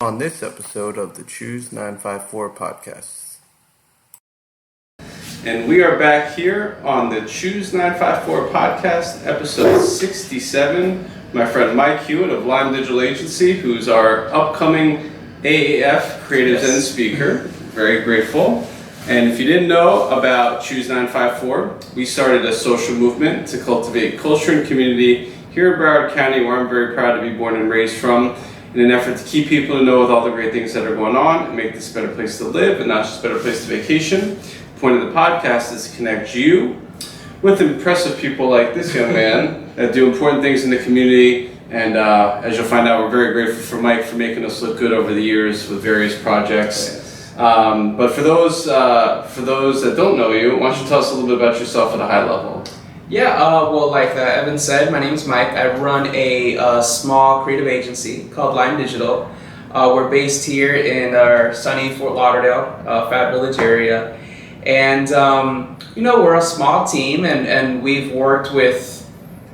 On this episode of the Choose954 podcast. And we are back here on the Choose954 podcast, episode 67. My friend Mike Huet of Lime Digital Agency, who's our upcoming AAF Creative Zen speaker. Very grateful. And if you didn't know about Choose954, we started a social movement to cultivate culture and community here in Broward County, where I'm very proud to be born and raised from, in an effort to keep people to know with all the great things that are going on and make this a better place to live and not just a better place to vacation. The point of the podcast is to connect you with impressive people like this young man that do important things in the community. And as you'll find out, we're very grateful for Mike for making us look good over the years with various projects. But for those that don't know you, why don't you tell us a little bit about yourself at a high level? Yeah, well, like Evan said, my name is Mike. I run a small creative agency called Lime Digital. We're based here in our sunny Fort Lauderdale, Fat Village area. And, we're a small team and we've worked with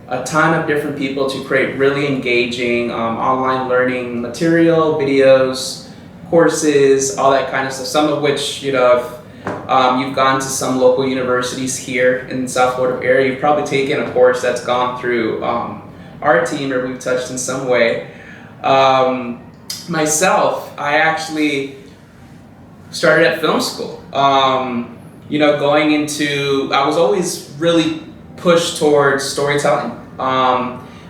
a ton of different people to create really engaging online learning material, videos, courses, all that kind of stuff. Some of which, you've gone to some local universities here in the South Florida area. You've probably taken a course that's gone through our team or we've touched in some way. Myself, I actually started at film school. I was always really pushed towards storytelling,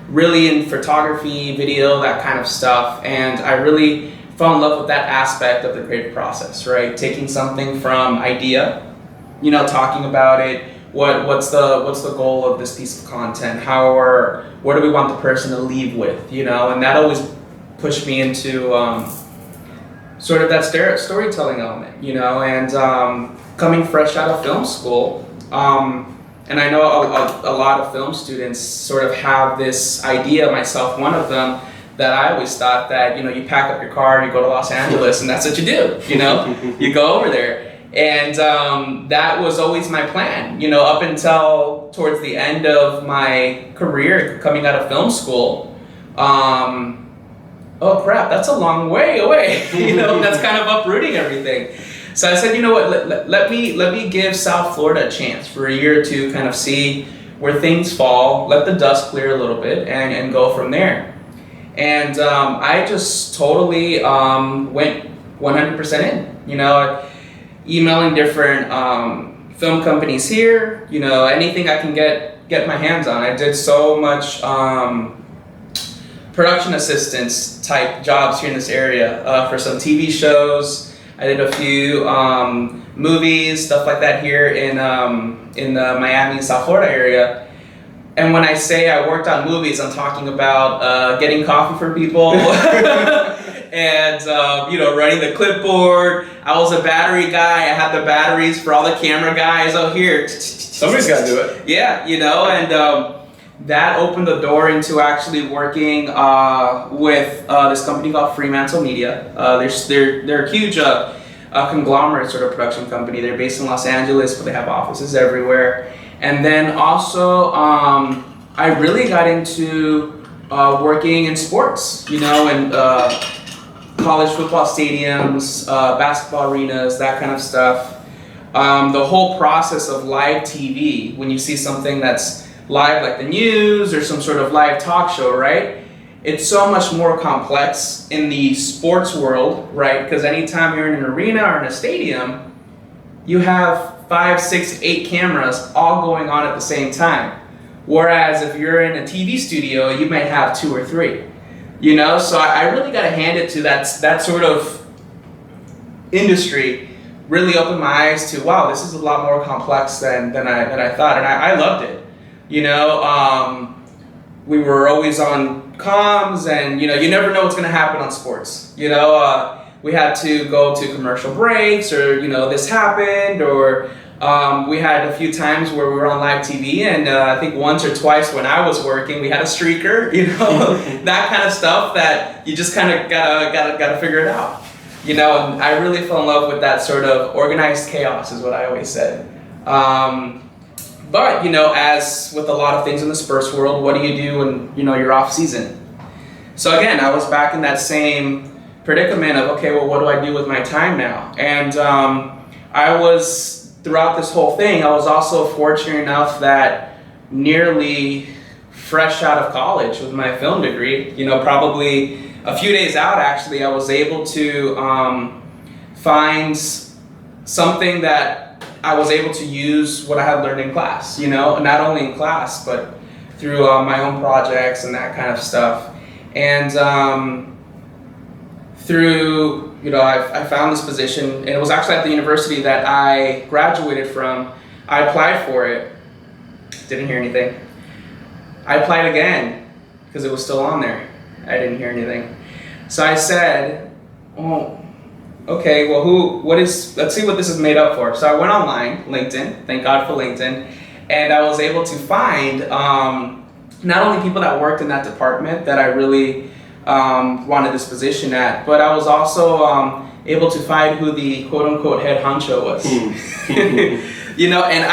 really in photography, video, that kind of stuff. And I really fell in love with that aspect of the creative process, right? Taking something from idea, talking about it, what's the goal of this piece of content, what do we want the person to leave with, and that always pushed me into sort of that storytelling element, and coming fresh out of film school, and I know a lot of film students sort of have this idea, myself one of them, that I always thought that, you pack up your car, you go to Los Angeles, and that's what you do, you go over there. And that was always my plan, up until towards the end of my career coming out of film school. Oh crap, that's a long way away, that's kind of uprooting everything. So I said, let me give South Florida a chance for a year or two, kind of see where things fall, let the dust clear a little bit, and go from there. And I just totally went 100% in, emailing different film companies here, anything I can get my hands on. I did so much production assistance type jobs here in this area for some TV shows. I did a few movies, stuff like that here in the Miami, South Florida area. And when I say I worked on movies, I'm talking about getting coffee for people and, running the clipboard. I was a battery guy. I had the batteries for all the camera guys. Oh, here. Somebody's got to do it. Yeah, and that opened the door into actually working with this company called Fremantle Media. They're a huge conglomerate sort of production company. They're based in Los Angeles, but they have offices everywhere. And then also, I really got into working in sports, and college football stadiums, basketball arenas, that kind of stuff. The whole process of live TV, when you see something that's live like the news or some sort of live talk show, right? It's so much more complex in the sports world, right? Because anytime you're in an arena or in a stadium, you have 5, 6, 8 cameras all going on at the same time. Whereas if you're in a TV studio, you might have 2 or 3. So I really got to hand it to that sort of industry. Really opened my eyes to, wow, this is a lot more complex than I thought, and I loved it. We were always on comms, and you never know what's going to happen on sports. We had to go to commercial breaks, or this happened, or we had a few times where we were on live TV, and I think once or twice when I was working, we had a streaker, that kind of stuff that you just kind of gotta figure it out, And I really fell in love with that sort of organized chaos, is what I always said. But as with a lot of things in the sports world, what do you do when you're off season? So again, I was back in that same predicament of, okay, well, what do I do with my time now? And I was, throughout this whole thing, I was also fortunate enough that nearly fresh out of college with my film degree, probably a few days out actually, I was able to find something that I was able to use what I had learned in class, not only in class, but through my own projects and that kind of stuff. And through, I found this position, and it was actually at the university that I graduated from. I applied for it, didn't hear anything. I applied again because it was still on there. I didn't hear anything. So I said, oh, okay, well, let's see what this is made up for. So I went online, LinkedIn, thank God for LinkedIn, and I was able to find not only people that worked in that department that I really wanted this position at, but I was also able to find who the quote-unquote head honcho was. And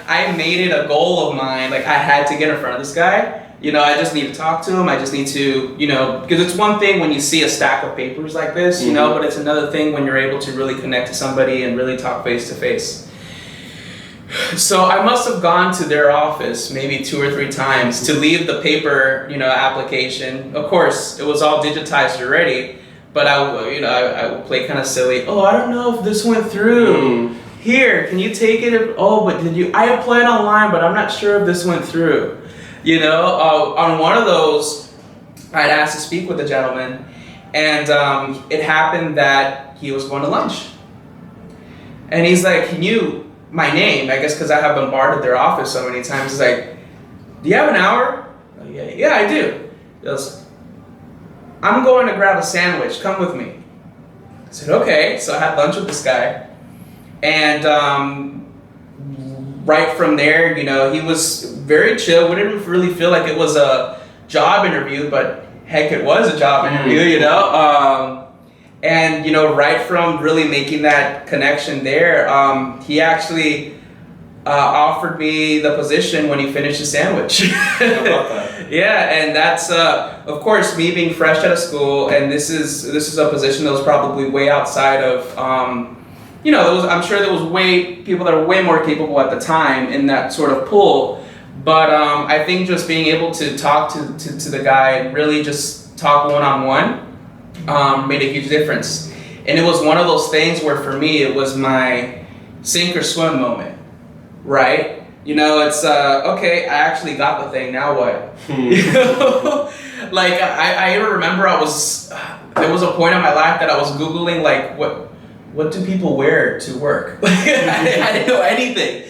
I made it a goal of mine, like I had to get in front of this guy. I just need to talk to him. I just need to, because it's one thing when you see a stack of papers like this, but it's another thing when you're able to really connect to somebody and really talk face to face. So I must have gone to their office maybe 2 or 3 times to leave the paper, application. Of course, it was all digitized already, but I would play kind of silly. Oh, I don't know if this went through. Here, can you take it? Oh, but I applied online, but I'm not sure if this went through. On one of those, I'd asked to speak with a gentleman, and it happened that he was going to lunch. And he's like, he knew my name, I guess because I have bombarded their office so many times. He's like, do you have an hour? Yeah, I do. He goes, I'm going to grab a sandwich, come with me. I said, okay. So I had lunch with this guy. And right from there, he was very chill. We didn't really feel like it was a job interview, but heck, it was a job interview, And, right from really making that connection there, he actually offered me the position when he finished his sandwich. How about that? Yeah, and that's, of course, me being fresh out of school, and this is a position that was probably way outside of, I'm sure there was people that were way more capable at the time in that sort of pool. But I think just being able to talk to the guy and really just talk one-on-one made a huge difference. And it was one of those things where for me, it was my sink or swim moment, right? It's, okay, I actually got the thing, now what? Like, I even remember there was a point in my life that I was Googling, like, what do people wear to work? I didn't know anything,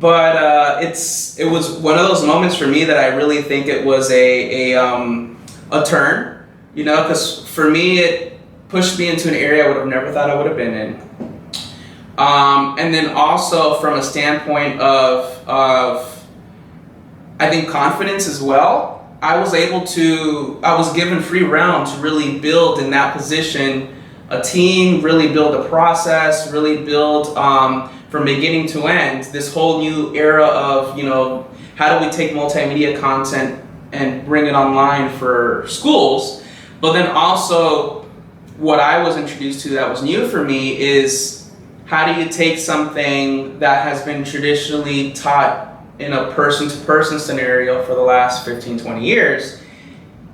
But it was one of those moments for me that I really think it was a turn, because for me it pushed me into an area I would have never thought I would have been in. And then also from a standpoint of I think confidence as well. I was given free realm to really build in that position a team, really build a process, really build from beginning to end this whole new era of, how do we take multimedia content and bring it online for schools? But then also what I was introduced to that was new for me is how do you take something that has been traditionally taught in a person-to-person scenario for the last 15, 20 years,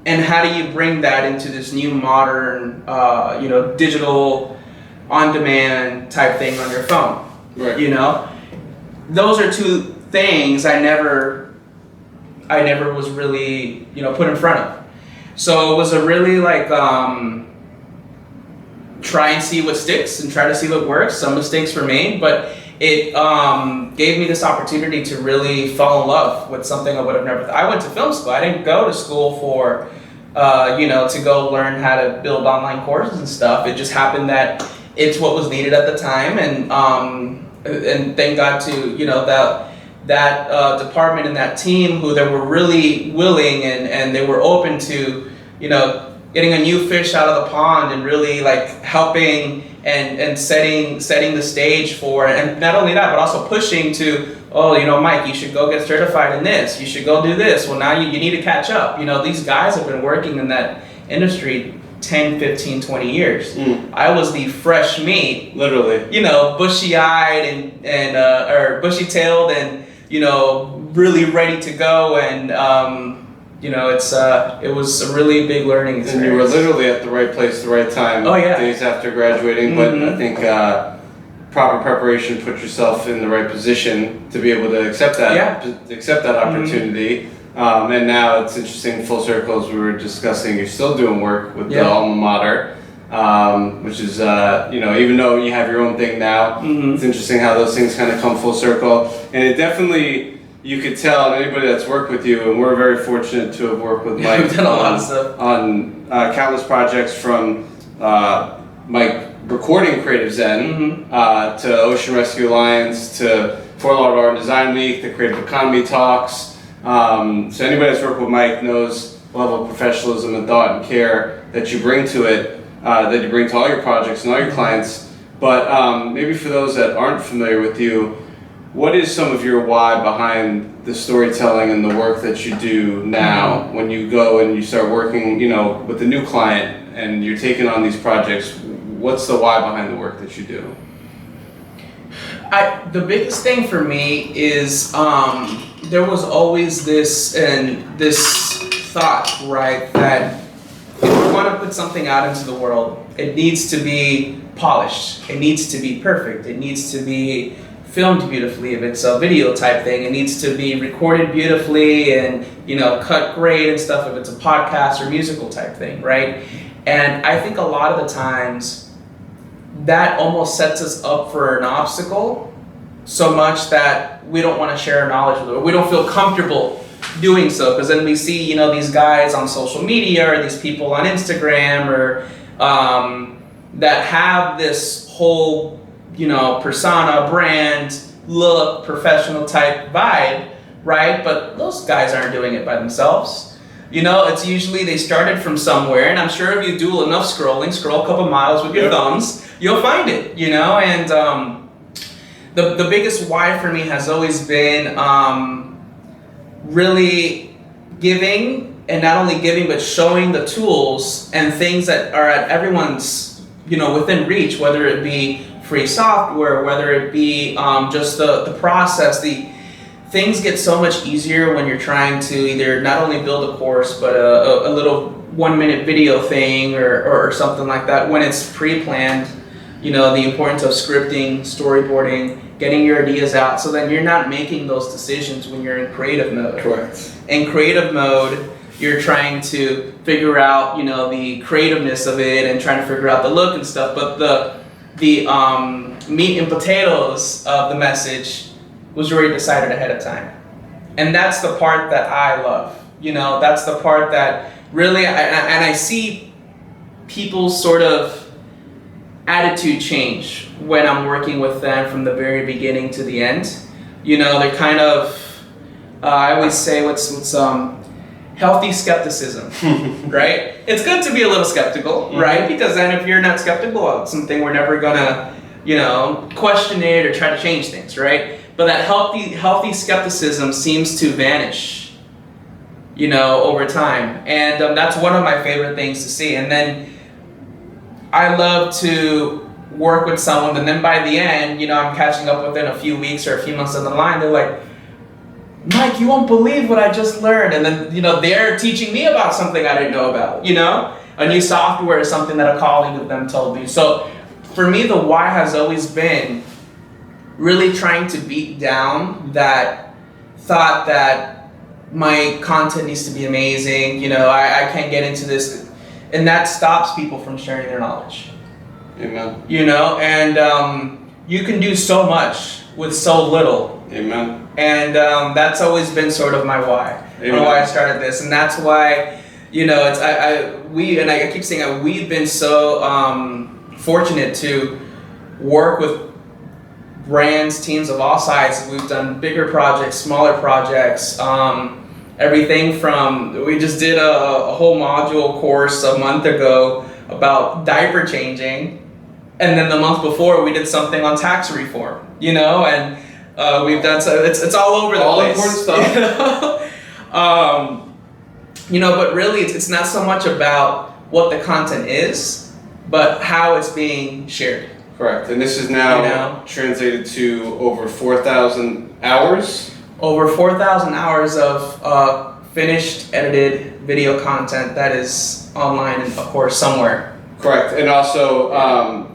and how do you bring that into this new modern, digital, on-demand type thing on your phone? Right. Those are two things I never was really, put in front of. So it was a really try and see what sticks and try to see what works. Some mistakes were made, but it gave me this opportunity to really fall in love with something I would have never. I went to film school. I didn't go to school for, to go learn how to build online courses and stuff. It just happened that it's what was needed at the time, and thank God to that department and that team who they were really willing and they were open to getting a new fish out of the pond and really helping and setting the stage for, and not only that, but also pushing to, Mike, you should go get certified in this, you should go do this, well now you need to catch up. These guys have been working in that industry 10, 15, 20 years. I was the fresh meat. Literally. You know, bushy-eyed and or bushy-tailed and, you know, really ready to go. And, you know, it was a really big learning experience. And you were literally at the right place at the right time. Oh, yeah. Days after graduating. But I think proper preparation put yourself in the right position to be able to accept that opportunity. And now it's interesting, full circle, as we were discussing, you're still doing work with the alma mater, which is, you know, even though you have your own thing now, it's interesting how those things kind of come full circle. And it definitely, you could tell anybody that's worked with you, and we're very fortunate to have worked with Mike on countless projects, from Mike recording Creative Zen to Ocean Rescue Alliance to Fort Lauderdale Design Week, the Creative Economy Talks. So anybody that's worked with Mike knows the level of professionalism and thought and care that you bring to it, that you bring to all your projects and all your clients. But maybe for those that aren't familiar with you, what is some of your why behind the storytelling and the work that you do now when you go and you start working, you know, with a new client and you're taking on these projects? What's the why behind the work that you do? The biggest thing for me is there was always this thought, right, that if you want to put something out into the world, it needs to be polished, it needs to be perfect, it needs to be filmed beautifully. If it's a video type thing, it needs to be recorded beautifully and, you know, cut great and stuff if it's a podcast or musical type thing, right? And I think a lot of the times that almost sets us up for an obstacle so much that we don't want to share our knowledge with it, or we don't feel comfortable doing so, because then we see, you know, these guys on social media or these people on Instagram or that have this whole, you know, persona, brand, look, professional type vibe, right? But those guys aren't doing it by themselves. You know, it's usually they started from somewhere, and I'm sure if you do enough scroll a couple miles with your thumbs, you'll find it, you know? And the biggest why for me has always been really giving, and not only giving, but showing the tools and things that are at everyone's, you know, within reach, whether it be free software, whether it be just the process. The things get so much easier when you're trying to either not only build a course, but a little 1-minute video thing or something like that, when it's pre-planned. You know, the importance of scripting, storyboarding, getting your ideas out, so then you're not making those decisions when you're in creative mode. Correct. In creative mode, you're trying to figure out, you know, the creativeness of it and trying to figure out the look and stuff, but the meat and potatoes of the message was already decided ahead of time. And that's the part that I love. You know, that's the part that really, I see people's sort of attitude change when I'm working with them from the very beginning to the end. You know, they're kind of, I always say what's healthy skepticism, right? It's good to be a little skeptical, right? Because then if you're not skeptical of something, we're never gonna, you know, question it or try to change things, right? But that healthy skepticism seems to vanish, you know, over time. And that's one of my favorite things to see. And then I love to work with someone, and then by the end, you know, I'm catching up within a few weeks or a few months down the line, they're like, Mike, you won't believe what I just learned. And then, you know, they're teaching me about something I didn't know about, you know? A new software is something that a colleague of them told me. So for me, the why has always been really trying to beat down that thought that my content needs to be amazing, you know, I can't get into this. And that stops people from sharing their knowledge. Amen. You know, and you can do so much with so little. Amen. And that's always been sort of my why. Amen. Why I started this, and that's why, you know, it's I keep saying we've been so fortunate to work with brands, teams of all sizes. We've done bigger projects, smaller projects. Everything from, we just did a whole module course a month ago about diaper changing, and then the month before we did something on tax reform, you know, and we've done, so it's all over the place. All important stuff. You know, but really it's not so much about what the content is, but how it's being shared. Correct. And this is now translated to over 4,000 hours? Over 4,000 hours of finished, edited video content that is online and, of course, somewhere. Correct. And also,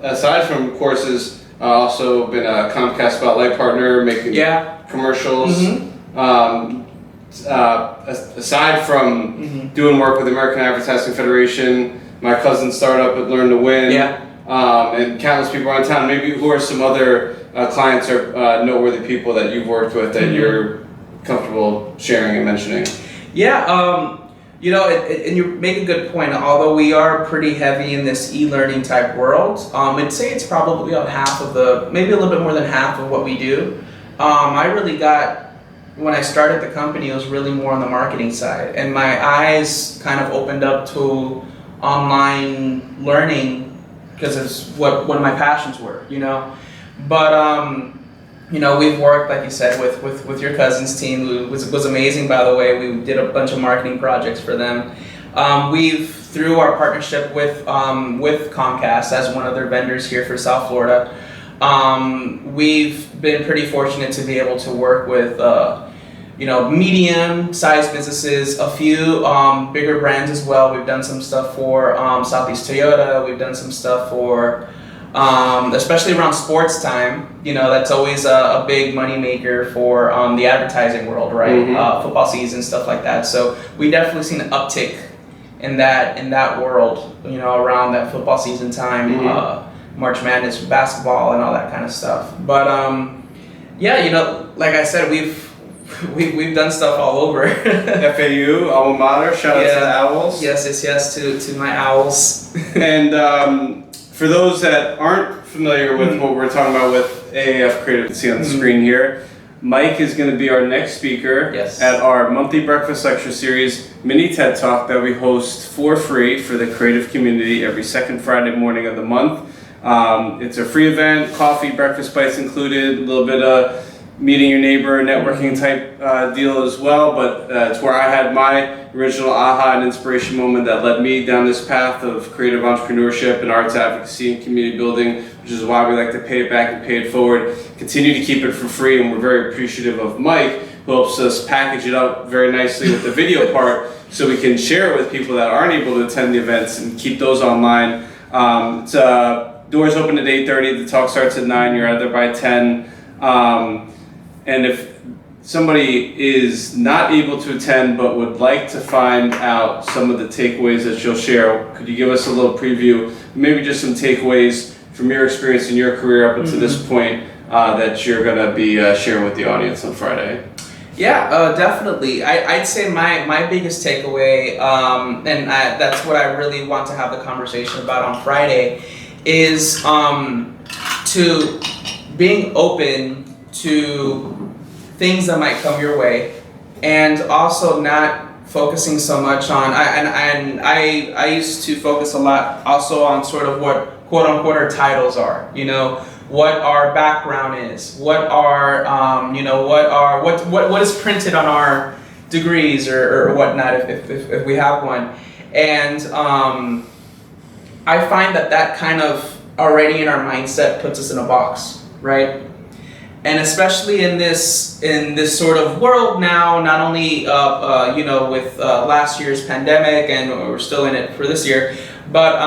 aside from courses, also been a Comcast Spotlight partner, making commercials. Aside from doing work with the American Advertising Federation, my cousin's startup at Learn to Win, and countless people around town. Maybe who are some other clients or noteworthy people that you've worked with that you're comfortable sharing and mentioning? Yeah, you know, and you make a good point. Although we are pretty heavy in this e-learning type world, I'd say it's probably about half of maybe a little bit more than half of what we do. I really when I started the company, it was really more on the marketing side, and my eyes kind of opened up to online learning because it's what one of my passions were, you know. But you know, we've worked, like you said, with your cousin's team, who was amazing, by the way. We did a bunch of marketing projects for them. Through our partnership with Comcast as one of their vendors here for South Florida, we've been pretty fortunate to be able to work with you know, medium-sized businesses, a few bigger brands as well. We've done some stuff for Southeast Toyota. We've done some stuff for especially around sports time. You know, that's always a big money maker for the advertising world, right? Football season, stuff like that. So we definitely seen an uptick in that world, you know, around that football season time, March Madness, basketball, and all that kind of stuff. But yeah, you know, like I said, we've done stuff all over. FAU, alma mater, shout out to the Owls. Yes, to my Owls. And for those that aren't familiar with what we're talking about with AAF Creative, you can see on the screen here, Mike is going to be our next speaker at our monthly breakfast lecture series, mini TED Talk, that we host for free for the creative community every second Friday morning of the month. It's a free event, coffee, breakfast bites included, a little bit of meeting your neighbor, networking type deal as well, but it's where I had my original aha and inspiration moment that led me down this path of creative entrepreneurship and arts advocacy and community building, which is why we like to pay it back and pay it forward. Continue to keep it for free, and we're very appreciative of Mike, who helps us package it up very nicely with the video part so we can share it with people that aren't able to attend the events and keep those online. Doors open at 8:30, the talk starts at 9, you're out there by 10. And if somebody is not able to attend but would like to find out some of the takeaways that you'll share, could you give us a little preview, maybe just some takeaways from your experience in your career up until this point that you're going to be sharing with the audience on Friday? Yeah, definitely. I'd say my biggest takeaway, and that's what I really want to have the conversation about on Friday, is to being open to things that might come your way, and also not focusing so much on. I used to focus a lot also on sort of what quote unquote our titles are. You know, what our background is, what our you know, what is printed on our degrees or whatnot if we have one, and I find that kind of already in our mindset puts us in a box, right? And especially in this sort of world now, not only you know, with last year's pandemic, and we're still in it for this year, but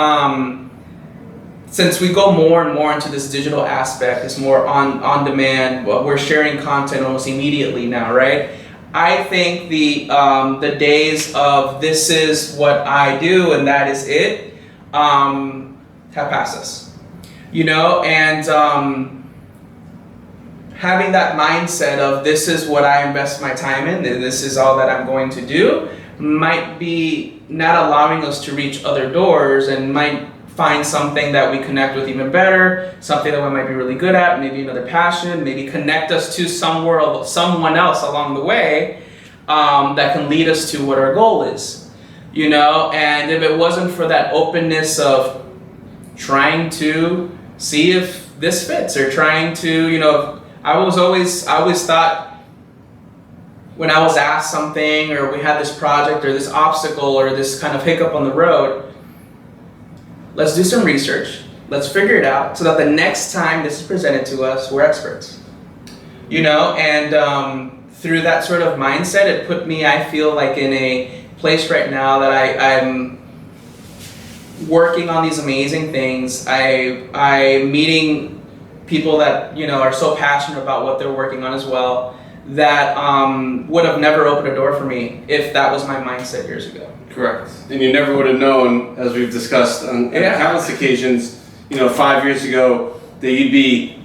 since we go more and more into this digital aspect, it's more on demand. We're sharing content almost immediately now, right? I think the days of this is what I do and that is it have passed us, you know, and having that mindset of this is what I invest my time in, and this is all that I'm going to do, might be not allowing us to reach other doors, and might find something that we connect with even better, something that we might be really good at, maybe another passion, maybe connect us to someone else along the way that can lead us to what our goal is, you know. And if it wasn't for that openness of trying to see if this fits, or trying to, you know, I always thought when I was asked something, or we had this project or this obstacle or this kind of hiccup on the road, let's do some research, let's figure it out so that the next time this is presented to us, we're experts. You know, and through that sort of mindset, it put me, I feel like, in a place right now that I'm working on these amazing things. I'm meeting people that, you know, are so passionate about what they're working on as well, that would have never opened a door for me if that was my mindset years ago. Correct. And you never would have known, as we've discussed on countless occasions, you know, 5 years ago, that you'd be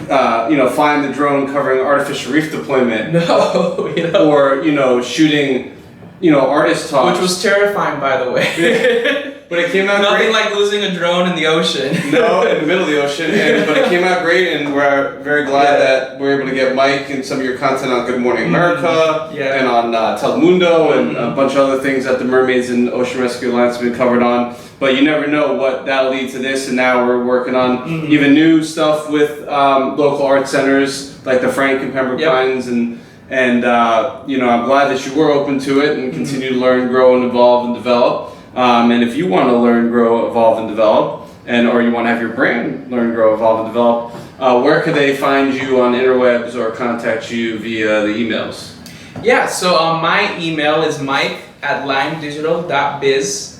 flying the drone covering artificial reef deployment. No, you know. Or, you know, shooting, you know, artist talks. Which was terrifying, by the way. But it came out Nothing great. like losing a drone in the ocean. No, in the middle of the ocean. But it came out great, and we're very glad that we're able to get Mike and some of your content on Good Morning America and on Telemundo and a bunch of other things that the Mermaids and Ocean Rescue Alliance have been covered on. But you never know what that'll lead to this, and now we're working on even new stuff with local art centers like the Frank and Pembroke Pines, and you know, I'm glad that you were open to it and continue to learn, grow, and evolve and develop. And if you want to learn, grow, evolve, and develop, or you want to have your brand learn, grow, evolve, and develop, where could they find you on interwebs or contact you via the emails? Yeah, so my email is mike@limedigital.biz.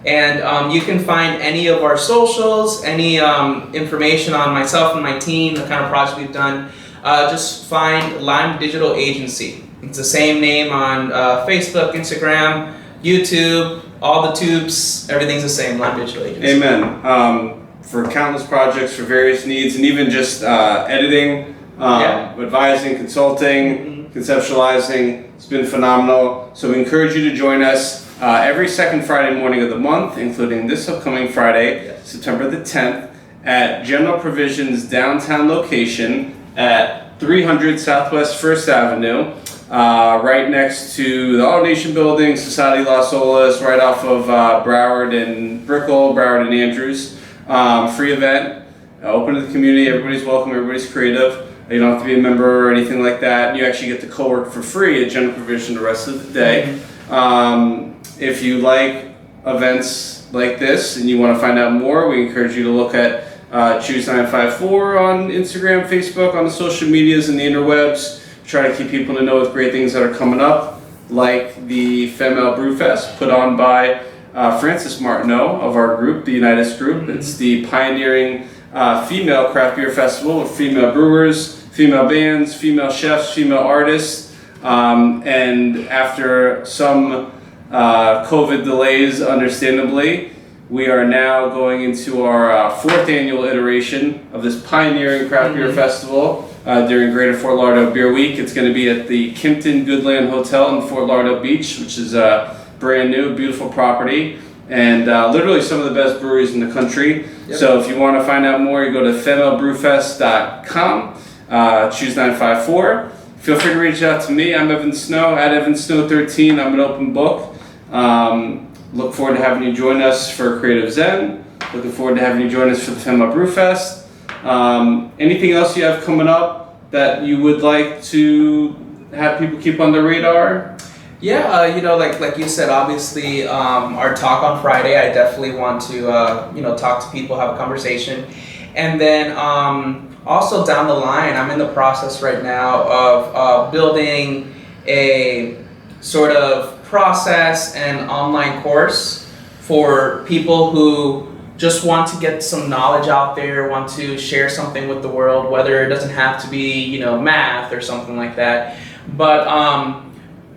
And you can find any of our socials, any information on myself and my team, the kind of projects we've done. Just find Lime Digital Agency. It's the same name on Facebook, Instagram, YouTube, all the tubes. Everything's the same, Lime Digital Agency. Amen. For countless projects, for various needs, and even just editing, advising, consulting, conceptualizing. It's been phenomenal. So we encourage you to join us every second Friday morning of the month, including this upcoming Friday, September the 10th, at General Provisions downtown location at 300 Southwest 1st Avenue, right next to the Auto Nation building, Society Las Olas, right off of Broward and Brickell, Broward and Andrews. Free event, open to the community, everybody's welcome, everybody's creative. You don't have to be a member or anything like that. You actually get to co-work for free at General Provision the rest of the day. If you like events like this and you want to find out more, we encourage you to look at Choose954 on Instagram, Facebook, on the social medias and the interwebs. Try to keep people in the know with great things that are coming up, like the Female Brewfest put on by Frances Martineau of our group, the Unitas Group. It's the pioneering female craft beer festival of female brewers, female bands, female chefs, female artists. And after some COVID delays, understandably, we are now going into our fourth annual iteration of this pioneering craft beer festival during Greater Fort Lauderdale Beer Week. It's going to be at the Kimpton Goodland Hotel in Fort Lauderdale Beach, which is a brand new, beautiful property, and literally some of the best breweries in the country. So if you want to find out more, you go to femalebrewfest.com, Choose954. Feel free to reach out to me. I'm Evan Snow, at EvanSnow13. I'm an open book. Look forward to having you join us for Creative Zen. Looking forward to having you join us for the Female Brewfest. Anything else you have coming up that you would like to have people keep on their radar? Yeah, you know, like you said, obviously, our talk on Friday, I definitely want to, talk to people, have a conversation. And then also down the line, I'm in the process right now of building a sort of process and online course for people who just want to get some knowledge out there, want to share something with the world, whether it doesn't have to be, math or something like that. But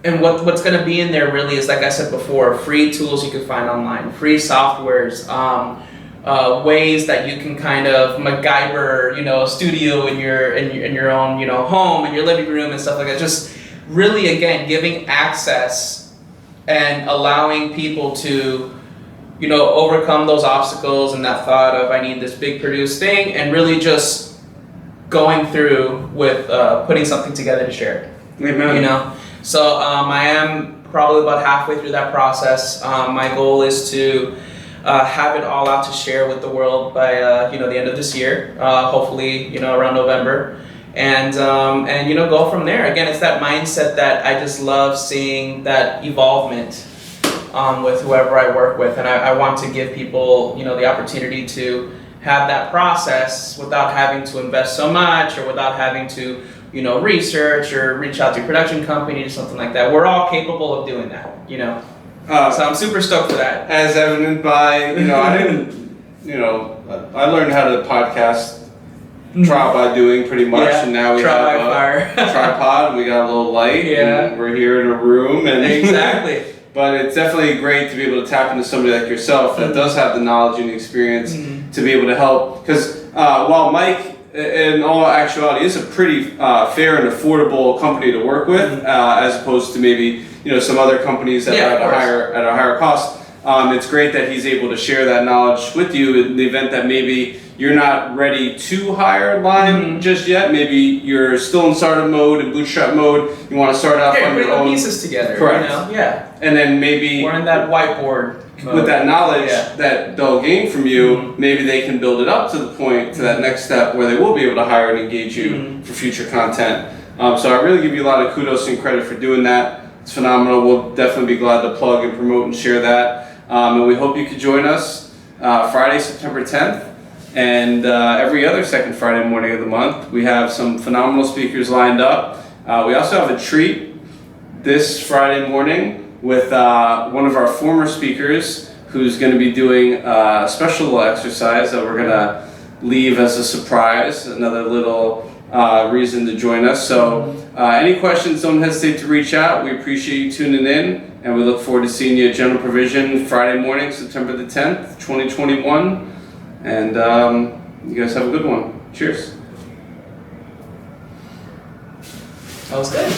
and what's going to be in there really is, like I said before, free tools you can find online, free softwares, ways that you can kind of MacGyver, a studio in your own, home, in your living room and stuff like that. Just really, again, giving access and allowing people to, overcome those obstacles and that thought of I need this big produced thing, and really just going through with putting something together to share. Amen. So I am probably about halfway through that process. My goal is to have it all out to share with the world by the end of this year, hopefully around November, and go from there. Again, it's that mindset that I just love seeing, that evolvement. with whoever I work with, and I want to give people, the opportunity to have that process without having to invest so much or without having to, research or reach out to a production company or something like that. We're all capable of doing that, So I'm super stoked for that. As evident by, I didn't, I learned how to podcast trial by doing pretty much, and now we have a tripod, and we got a little light, and we're here in a room, and exactly. But it's definitely great to be able to tap into somebody like yourself that does have the knowledge and the experience to be able to help. Because while Mike, in all actuality, is a pretty fair and affordable company to work with, as opposed to maybe some other companies that are at a higher cost. It's great that he's able to share that knowledge with you in the event that maybe you're not ready to hire Lime just yet. Maybe you're still in startup mode and bootstrap mode. You want to start off on your own. Pieces together. Correct. And then maybe we're in that whiteboard mode. With that knowledge that they'll gain from you, maybe they can build it up to the point to that next step where they will be able to hire and engage you for future content. So I really give you a lot of kudos and credit for doing that. It's phenomenal. We'll definitely be glad to plug and promote and share that. And we hope you could join us Friday, September 10th. And every other second Friday morning of the month. We have some phenomenal speakers lined up. We also have a treat this Friday morning with one of our former speakers who's going to be doing a special little exercise that we're going to leave as a surprise, another little reason to join us. So any questions, don't hesitate to reach out. We appreciate you tuning in, and we look forward to seeing you at General Provision Friday morning, September the 10th, 2021. And you guys have a good one. Cheers. That was good.